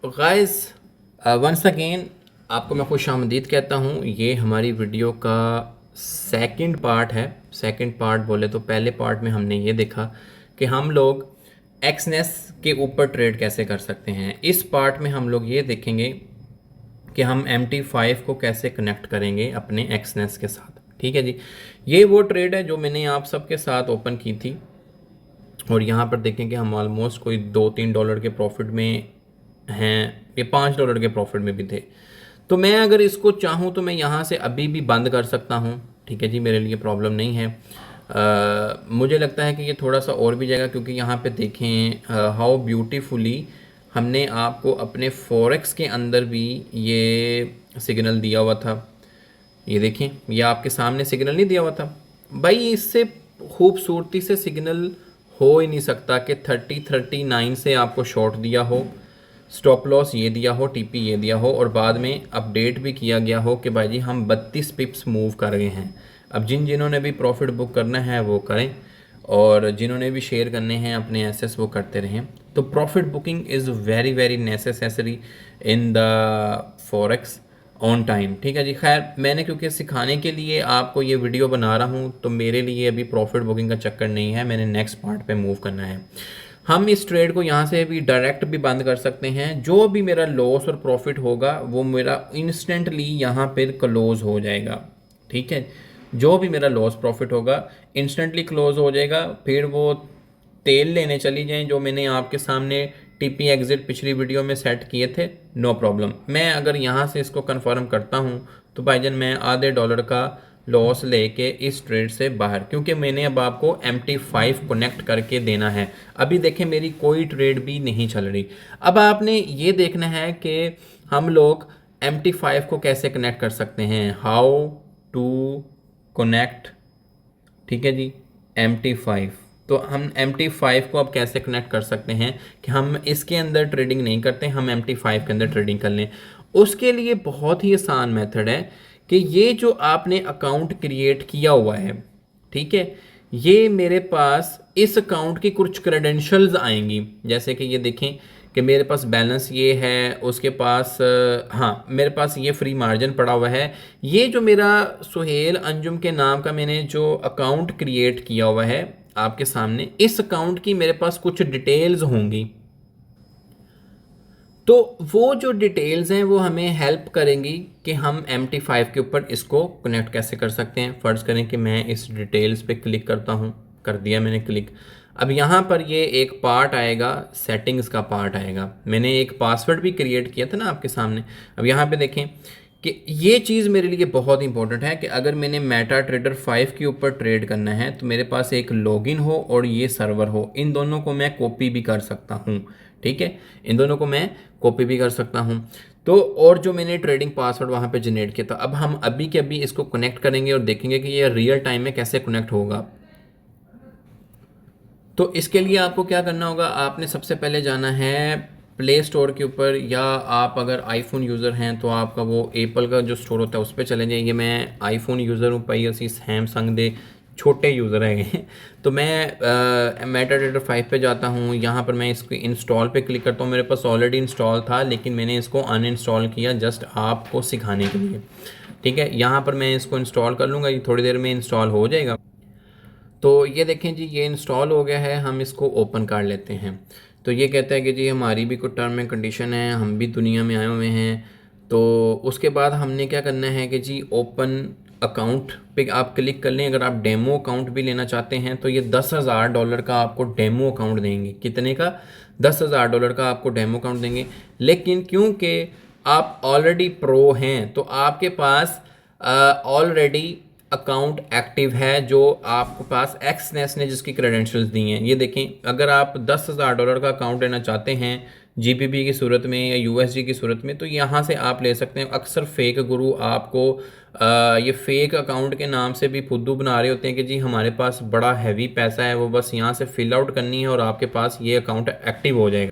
Guys, once again आपको मैं खुश आमदीद कहता हूँ। ये हमारी वीडियो का सेकंड पार्ट है। सेकंड पार्ट बोले तो पहले पार्ट में हमने ये देखा कि हम लोग एक्सनेस के ऊपर ट्रेड कैसे कर सकते हैं। इस पार्ट में हम लोग ये देखेंगे कि हम MT5 को कैसे कनेक्ट करेंगे अपने एक्सनेस के साथ। ठीक है जी, ये वो ट्रेड है जो मैंने आप सबके साथ ओपन की थी और यहाँ पर देखें कि हम ऑलमोस्ट कोई $2-3 के प्रॉफिट में हैं, ये $5 के प्रॉफिट में भी थे। तो मैं अगर इसको चाहूँ तो मैं यहाँ से अभी भी बंद कर सकता हूँ। ठीक है जी, मेरे लिए प्रॉब्लम नहीं है। मुझे लगता है कि ये थोड़ा सा और भी जाएगा, क्योंकि यहाँ पे देखें हाउ ब्यूटीफुली हमने आपको अपने फॉरेक्स के अंदर भी ये सिग्नल दिया हुआ था। ये देखें, ये आपके सामने सिग्नल नहीं दिया हुआ था भाई। इससे खूबसूरती से सिग्नल हो ही नहीं सकता कि 30-39 से आपको शॉर्ट दिया हो, स्टॉप लॉस ये दिया हो, टीपी ये दिया हो और बाद में अपडेट भी किया गया हो कि भाई जी हम 32 पिप्स मूव कर गए हैं। अब जिन्होंने भी प्रॉफिट बुक करना है वो करें और जिन्होंने भी शेयर करने हैं अपने एसेस वो करते रहें। तो profit booking is very very necessary in the forex on time. ठीक है जी, खैर मैंने क्योंकि सिखाने के लिए आपको ये वीडियो बना रहा हूँ तो मेरे लिए अभी प्रॉफिट बुकिंग का चक्कर नहीं है, मैंने नेक्स्ट पार्ट पे मूव करना है। हम इस ट्रेड को यहाँ से भी डायरेक्ट भी बंद कर सकते हैं। जो भी मेरा लॉस और प्रॉफिट होगा वो मेरा इंस्टेंटली यहाँ पर क्लोज हो जाएगा। ठीक है, जो भी मेरा लॉस प्रॉफिट होगा इंस्टेंटली क्लोज हो जाएगा। फिर वो तेल लेने चली जाएं जो मैंने आपके सामने टीपी एग्जिट पिछली वीडियो में सेट किए थे, नो प्रॉब्लम। मैं अगर यहाँ से इसको कंफर्म करता हूँ तो भाईजान मैं $0.5 का लॉस लेके इस ट्रेड से बाहर, क्योंकि मैंने अब आपको MT5 कनेक्ट करके देना है। अभी देखें मेरी कोई ट्रेड भी नहीं चल रही। अब आपने ये देखना है कि हम लोग MT5 को कैसे कनेक्ट कर सकते हैं, हाउ टू कनेक्ट। ठीक है जी, MT5। तो हम MT5 को अब कैसे कनेक्ट कर सकते हैं कि हम इसके अंदर ट्रेडिंग नहीं करते, हम MT5 के अंदर ट्रेडिंग कर लें। उसके लिए बहुत ही आसान मेथड है कि ये जो आपने अकाउंट क्रिएट किया हुआ है, ठीक है, ये मेरे पास इस अकाउंट की कुछ क्रेडेंशियल्स आएंगी। जैसे कि ये देखें कि मेरे पास बैलेंस ये है, उसके पास हाँ मेरे पास ये फ्री मार्जिन पड़ा हुआ है। ये जो मेरा सुहेल अंजुम के नाम का मैंने जो अकाउंट क्रिएट किया हुआ है आपके सामने, इस अकाउंट की मेरे पास कुछ डिटेल्स होंगी। तो वो जो डिटेल्स हैं वो हमें हेल्प करेंगी कि हम MT5 के ऊपर इसको कनेक्ट कैसे कर सकते हैं। फ़र्ज़ करें कि मैं इस डिटेल्स पे क्लिक करता हूँ, कर दिया मैंने क्लिक। अब यहाँ पर ये एक पार्ट आएगा, सेटिंग्स का पार्ट आएगा। मैंने एक पासवर्ड भी क्रिएट किया था ना आपके सामने। अब यहाँ पे देखें कि ये चीज़ मेरे लिए बहुत इंपॉर्टेंट है कि अगर मैंने मेटा ट्रेडर 5 के ऊपर ट्रेड करना है तो मेरे पास एक लॉगिन हो और ये सर्वर हो। इन दोनों को मैं कॉपी भी कर सकता हूँ। ठीक है, इन दोनों को मैं कॉपी भी कर सकता हूँ। तो और जो मैंने ट्रेडिंग पासवर्ड वहाँ पे जनरेट किया था, अब हम अभी के अभी इसको कनेक्ट करेंगे और देखेंगे कि ये रियल टाइम में कैसे कनेक्ट होगा। तो इसके लिए आपको क्या करना होगा, आपने सबसे पहले जाना है प्ले स्टोर के ऊपर, या आप अगर आईफोन यूज़र हैं तो आपका वो एप्पल का जो स्टोर होता है उस पर चले जाइए। मैं आईफोन यूज़र हूँ, भाई असी सैमसंग दे छोटे यूज़र हैं तो मैं मेटा ट्रेडर 5 पे जाता हूँ। यहाँ पर मैं इसको इंस्टॉल पे क्लिक करता हूँ। मेरे पास ऑलरेडी इंस्टॉल था लेकिन मैंने इसको अनइंस्टॉल किया जस्ट आपको सिखाने के लिए। ठीक है, यहाँ पर मैं इसको इंस्टॉल कर लूँगा, ये थोड़ी देर में इंस्टॉल हो जाएगा। तो ये देखें जी, ये इंस्टॉल हो गया है। हम इसको ओपन कर लेते हैं। तो ये कहता है कि जी हमारी भी कुछ टर्म एंड कंडीशन है, हम भी दुनिया में आए हुए हैं। तो उसके बाद हमने क्या करना है कि जी ओपन अकाउंट पे आप क्लिक कर लें। अगर आप डेमो अकाउंट भी लेना चाहते हैं तो ये $10,000 का आपको डेमो अकाउंट देंगे। कितने का? $10,000 का आपको डेमो अकाउंट देंगे। लेकिन क्योंकि आप ऑलरेडी प्रो हैं तो आपके पास ऑलरेडी अकाउंट एक्टिव है, जो आपके पास एक्सनेस ने जिसकी क्रेडेंशियल्स दी हैं। ये देखें, अगर आप $10,000 का अकाउंट लेना चाहते हैं GBP की सूरत में या USD की सूरत में तो यहाँ से आप ले सकते हैं। अक्सर फेक गुरु आपको ये फेक अकाउंट के नाम से भी फुद्दू बना रहे होते हैं कि जी हमारे पास बड़ा हैवी पैसा है, वो बस यहाँ से फिल आउट करनी है और आपके पास ये अकाउंट एक्टिव हो जाएगा।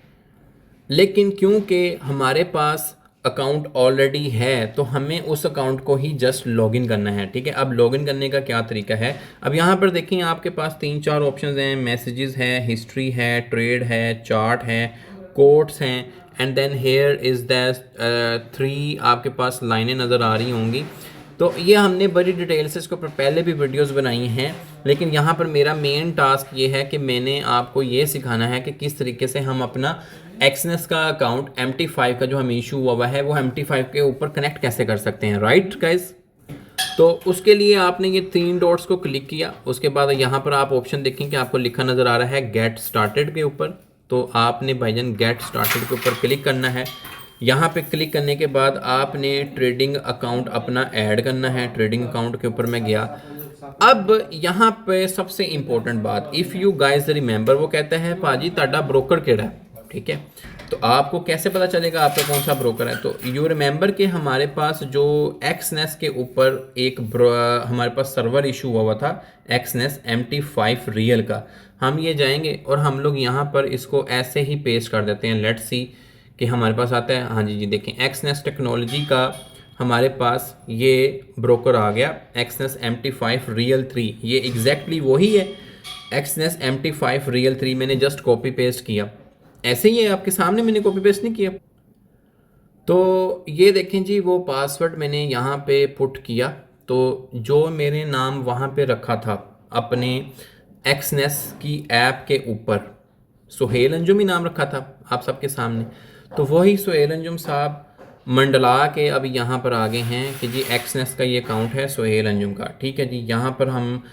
लेकिन क्योंकि हमारे पास अकाउंट ऑलरेडी है तो हमें उस अकाउंट को ही जस्ट लॉगिन करना है। ठीक है, अब लॉगिन करने का क्या तरीका है, अब यहाँ पर देखें आपके पास 3-4 ऑप्शंस हैं। मैसेजेस है, हिस्ट्री है, ट्रेड है, चार्ट है कोट्स हैं, and then here is that 3 आपके पास लाइनें नज़र आ रही होंगी। तो ये हमने बड़ी डिटेल से इसके ऊपर पहले भी वीडियोस बनाई हैं, लेकिन यहाँ पर मेरा मेन टास्क ये है कि मैंने आपको ये सिखाना है कि किस तरीके से हम अपना एक्सनेस का अकाउंट MT5 का जो हमें इशू हुआ है वो MT5 के ऊपर कनेक्ट कैसे कर सकते हैं, राइट गाइज। तो उसके लिए आपने ये 3 डॉट्स को क्लिक किया, उसके बाद यहाँ पर आप ऑप्शन देखें कि आपको लिखा नज़र आ रहा है गेट स्टार्टेड के ऊपर। तो आपने भाईजान गेट स्टार्टेड के ऊपर क्लिक करना है। यहाँ पे क्लिक करने के बाद आपने ट्रेडिंग अकाउंट अपना ऐड करना है। ट्रेडिंग अकाउंट के ऊपर मैं गया। अब यहाँ पे सबसे इंपॉर्टेंट बात, इफ़ यू गाइज रिमेंबर, वो कहता है भाजी ताड़ा ब्रोकर केड़ा है, ठीक है। तो आपको कैसे पता चलेगा आपका कौन सा ब्रोकर है। तो यू रिमेंबर कि हमारे पास जो एक्सनेस के ऊपर एक हमारे पास सर्वर इशू हुआ था एक्सनेस MT5 रियल का। हम ये जाएंगे और हम लोग यहाँ पर इसको ऐसे ही पेस्ट कर देते हैं। लेट्स सी कि हमारे पास आता है। हाँ जी देखें, एक्सनेस टेक्नोलॉजी का हमारे पास ये ब्रोकर आ गया, एक्सनेस MT5 रियल 3। ये एग्जैक्टली वही है, एक्सनेस MT5 रियल 3। मैंने जस्ट कॉपी पेस्ट किया, ऐसे ही है आपके सामने, मैंने कॉपी पेस्ट नहीं किया। तो ये देखें जी, वो पासवर्ड मैंने यहाँ पे पुट किया। तो जो मेरे नाम वहाँ पे रखा था अपने एक्सनेस की ऐप के ऊपर, सुहेल अंजुम ही नाम रखा था आप सबके सामने। तो वही सुहेल अंजुम साहब मंडला के अभी यहाँ पर आ गए हैं कि जी एक्सनेस का ये अकाउंट है सुहेल अंजुम का, ठीक है जी। यहाँ पर हम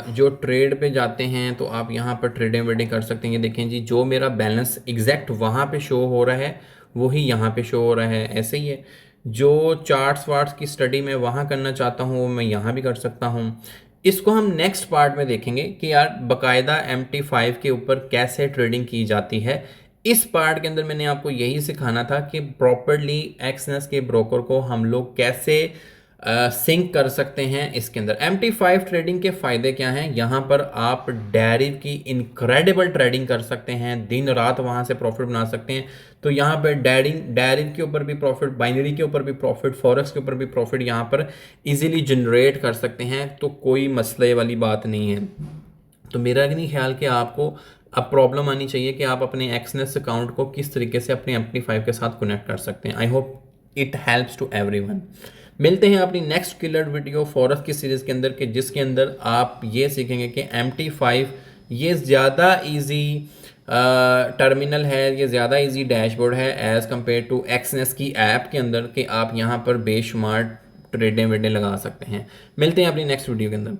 जो ट्रेड पे जाते हैं तो आप यहाँ पर ट्रेडिंग वेडिंग कर सकते हैं। ये देखें जी, जो मेरा बैलेंस एग्जैक्ट वहाँ पे शो हो रहा है वही यहाँ पे शो हो रहा है, ऐसे ही है। जो चार्ट्स वार्ट्स की स्टडी मैं वहाँ करना चाहता हूँ वो मैं यहाँ भी कर सकता हूँ। इसको हम नेक्स्ट पार्ट में देखेंगे कि यार बाकायदा MT5 के ऊपर कैसे ट्रेडिंग की जाती है। इस पार्ट के अंदर मैंने आपको यही सिखाना था कि प्रॉपरली एक्सनेस के ब्रोकर को हम लोग कैसे सिंक कर सकते हैं। इसके अंदर MT5 ट्रेडिंग के फ़ायदे क्या हैं, यहाँ पर आप डेरिव की इनक्रेडिबल ट्रेडिंग कर सकते हैं, दिन रात वहाँ से प्रॉफिट बना सकते हैं। तो यहाँ पर डेरिव के ऊपर भी प्रॉफिट, बाइनरी के ऊपर भी प्रॉफिट, फॉरेक्स के ऊपर भी प्रॉफिट यहाँ पर इजीली जनरेट कर सकते हैं। तो कोई मसले वाली बात नहीं है। तो मेरा नहीं ख्याल कि आपको अब प्रॉब्लम आनी चाहिए कि आप अपने एक्सनेस अकाउंट को किस तरीके से अपने MT5 के साथ कनेक्ट कर सकते हैं। I hope it helps to everyone. मिलते हैं अपनी नेक्स्ट किलर वीडियो फॉरेक्स की सीरीज़ के अंदर, कि जिसके अंदर आप ये सीखेंगे कि MT5 ये ज़्यादा इजी टर्मिनल है, ये ज़्यादा इजी डैशबोर्ड है एज़ कम्पेयर टू एक्सनेस की ऐप के अंदर, कि आप यहाँ पर बेशुमार ट्रेडें वेडें लगा सकते हैं। मिलते हैं अपनी नेक्स्ट वीडियो के अंदर।